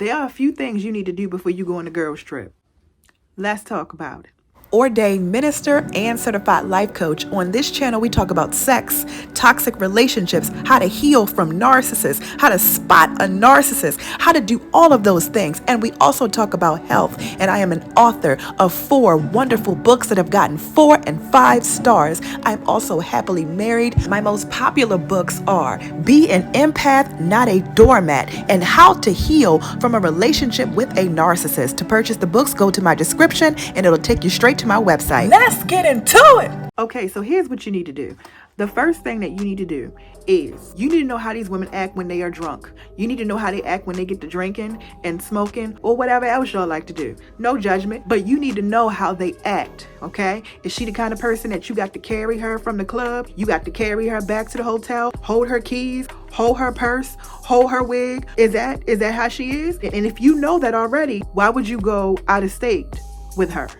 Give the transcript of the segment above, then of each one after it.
There are a few things you need to do before you go on a girls trip. Let's talk about it. Ordained minister and certified life coach. On this channel, we talk about sex, toxic relationships, how to heal from narcissists, how to spot a narcissist, how to do all of those things. And we also talk about health. And I am an author of 4 wonderful books that have gotten 4 and 5 stars. I'm also happily married. My most popular books are Be an Empath, Not a Doormat, and How to Heal from a Relationship with a Narcissist. To purchase the books, go to my description and it'll take you straight to my website. Let's get into it. Okay, so here's what you need to do. The first thing that you need to do is you need to know how these women act when they are drunk. You need to know how they act when they get to drinking and smoking or whatever else y'all like to do. No judgment, but you need to know how they act, okay? Is she the kind of person that you got to carry her from the club? You got to carry her back to the hotel, hold her keys, hold her purse, hold her wig? Is that how she is? And if you know that already, why would you go out of state with her?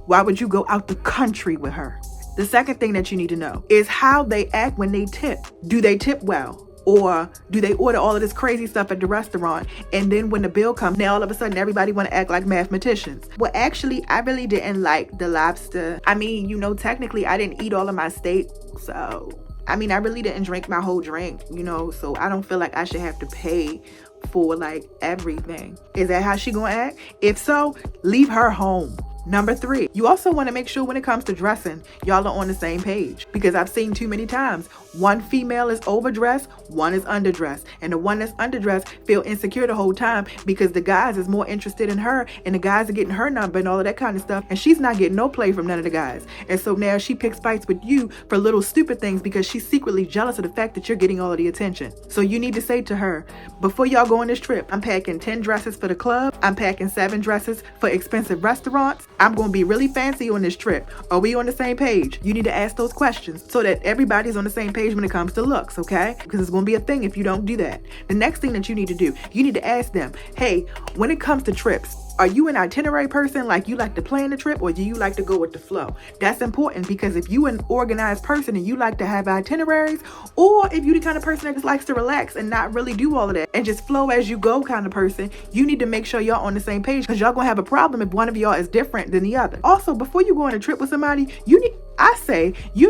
Why would you go out the country with her? The second thing that you need to know is how they act when they tip. Do they tip well? Or do they order all of this crazy stuff at the restaurant? And then when the bill comes, now all of a sudden everybody want to act like mathematicians. Well, actually, I really didn't like the lobster. I mean, technically I didn't eat all of my steak. So, I really didn't drink my whole drink, so I don't feel like I should have to pay for like everything. Is that how she gonna act? If so, leave her home. Number 3, you also want to make sure when it comes to dressing, y'all are on the same page, because I've seen too many times one female is overdressed, one is underdressed, and the one that's underdressed feel insecure the whole time because the guys is more interested in her and the guys are getting her number and all of that kind of stuff, and she's not getting no play from none of the guys. And so now she picks fights with you for little stupid things because she's secretly jealous of the fact that you're getting all of the attention. So you need to say to her, before y'all go on this trip, I'm packing 10 dresses for the club, I'm packing 7 dresses for expensive restaurants, I'm going to be really fancy on this trip. Are we on the same page? You need to ask those questions so that everybody's on the same page when it comes to looks, okay? Because it's going to be a thing if you don't do that. The next thing that you need to do, you need to ask them, hey, when it comes to trips, are you an itinerary person, like you like to plan the trip, or do you like to go with the flow? That's important because if you an organized person and you like to have itineraries, or if you the kind of person that just likes to relax and not really do all of that and just flow as you go kind of person, you need to make sure y'all on the same page, because y'all gonna have a problem if one of y'all is different than the other. Also, before you go on a trip with somebody, you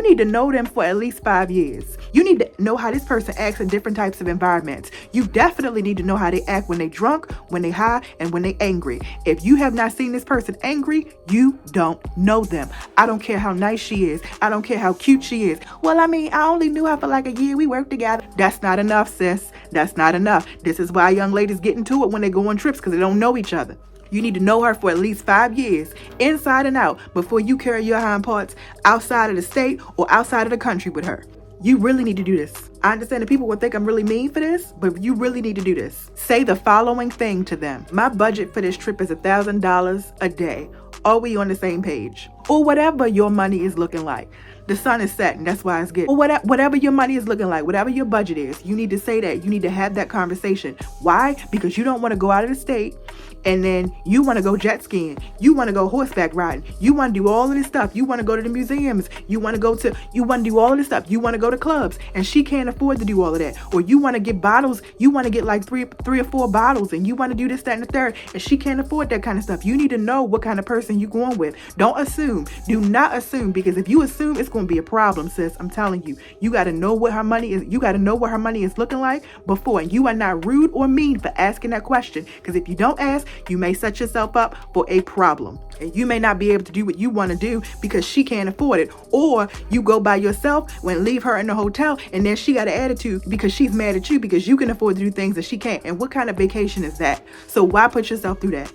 need to know them for at least 5 years. You need to know how this person acts in different types of environments. You definitely need to know how they act when they drunk, when they high, and when they angry. If you have not seen this person angry, you don't know them. I don't care how nice she is. I don't care how cute she is. Well, I only knew her for like a year. We worked together. That's not enough, sis. That's not enough. This is why young ladies get into it when they go on trips, because they don't know each other. You need to know her for at least 5 years, inside and out, before you carry your hind parts outside of the state or outside of the country with her. You really need to do this. I understand that people will think I'm really mean for this, but you really need to do this. Say the following thing to them. My budget for this trip is $1,000 a day. Are we on the same page? Or whatever your money is looking like. The sun is setting, that's why it's good. Or whatever your money is looking like, whatever your budget is, you need to say that. You need to have that conversation. Why? Because you don't want to go out of the state and then you want to go jet skiing. You want to go horseback riding. You want to do all of this stuff. You want to go to the museums. You want to do all of this stuff. You want to go to clubs, and she can't afford to do all of that. Or you want to get bottles. You want to get like three or four bottles, and you want to do this, that, and the third, and she can't afford that kind of stuff. You need to know what kind of person you're going with. Don't assume. Do not assume, because if you assume, it's going to be a problem, sis. I'm telling you. You got to know what her money is. You got to know what her money is looking like before. And you are not rude or mean for asking that question, because if you don't ask, you may set yourself up for a problem, and you may not be able to do what you want to do because she can't afford it. Or you go by yourself and leave her in the hotel, and then she got an attitude because she's mad at you because you can afford to do things that she can't. And what kind of vacation is that? So why put yourself through that?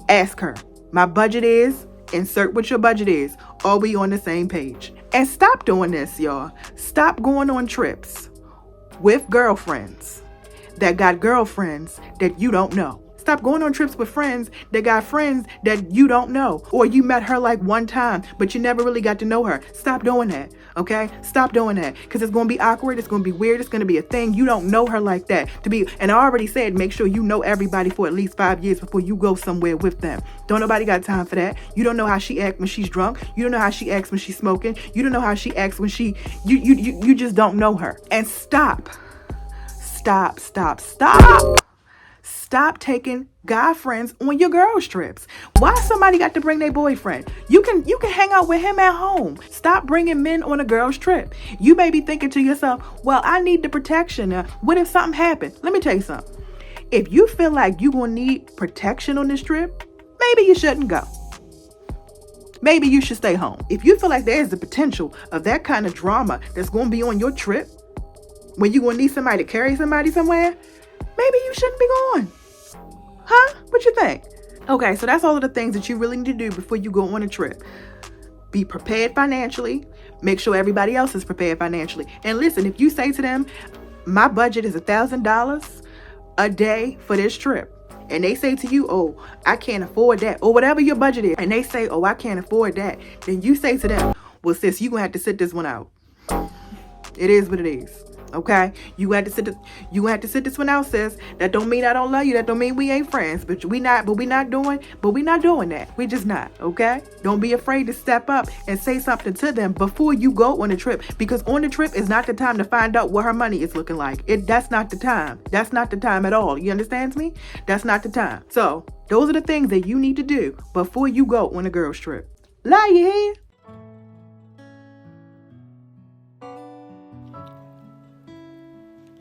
Ask her. My budget is, insert what your budget is. Are we on the same page? And stop doing this, y'all. Stop going on trips with girlfriends that got girlfriends that you don't know. Stop going on trips with friends that got friends that you don't know. Or you met her like one time, but you never really got to know her. Stop doing that, okay? Stop doing that, because it's going to be awkward. It's going to be weird. It's going to be a thing. You don't know her like that. And I already said, make sure you know everybody for at least 5 years before you go somewhere with them. Don't nobody got time for that. You don't know how she acts when she's drunk. You don't know how she acts when she's smoking. You don't know how she acts when you just don't know her. And stop. Stop taking guy friends on your girls trips. Why somebody got to bring their boyfriend? You can hang out with him at home. Stop bringing men on a girls trip. You may be thinking to yourself, well, I need the protection. What if something happened? Let me tell you something. If you feel like you're going to need protection on this trip, maybe you shouldn't go. Maybe you should stay home. If you feel like there's the potential of that kind of drama that's going to be on your trip, when you're going to need somebody to carry somebody somewhere, maybe you shouldn't be going. Huh? What you think? Okay, so that's all of the things that you really need to do before you go on a trip. Be prepared financially. Make sure everybody else is prepared financially. And listen, if you say to them, my budget is $1,000 a day for this trip, and they say to you, oh, I can't afford that, or whatever your budget is, and they say, oh, I can't afford that, then you say to them, well, sis, you're going to have to sit this one out. It is what it is. Okay, you have to sit this one out, sis. That don't mean I don't love you. That don't mean we ain't friends. But we not doing that. We just not. Okay, don't be afraid to step up and say something to them before you go on a trip, because on the trip is not the time to find out what her money is looking like. That's not the time. That's not the time at all. You understand me? That's not the time. So those are the things that you need to do before you go on a girls trip. Lie you hear?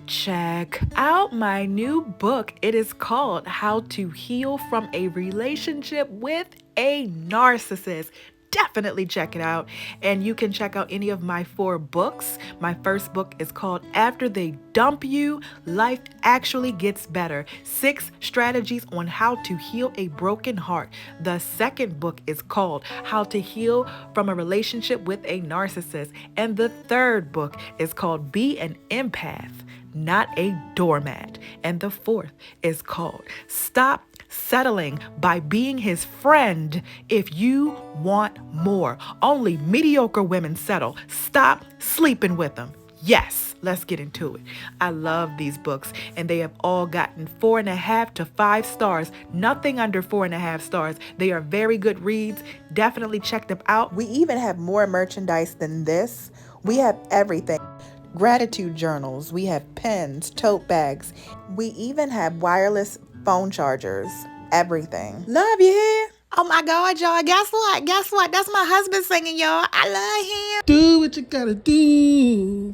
Check out my new book. It is called How to Heal from a Relationship with a Narcissist. Definitely check it out. And you can check out any of my 4 books. My first book is called After They Dump You, Life Actually Gets Better. 6 Strategies on How to Heal a Broken Heart. The second book is called How to Heal from a Relationship with a Narcissist. And the third book is called Be an Empath, Not a Doormat. And the fourth is called Stop Settling by Being His Friend If You Want More. Only mediocre women settle. Stop sleeping with them. Yes, let's get into it. I love these books, and they have all gotten 4.5 to 5 stars. Nothing under 4.5 stars. They are very good reads. Definitely check them out. We even have more merchandise than this. We have everything. Gratitude journals. We have pens, tote bags. We even have wireless phone chargers. Everything. Love you here. Oh my God, y'all. Guess what? That's my husband singing, y'all. I love him. Do what you gotta do.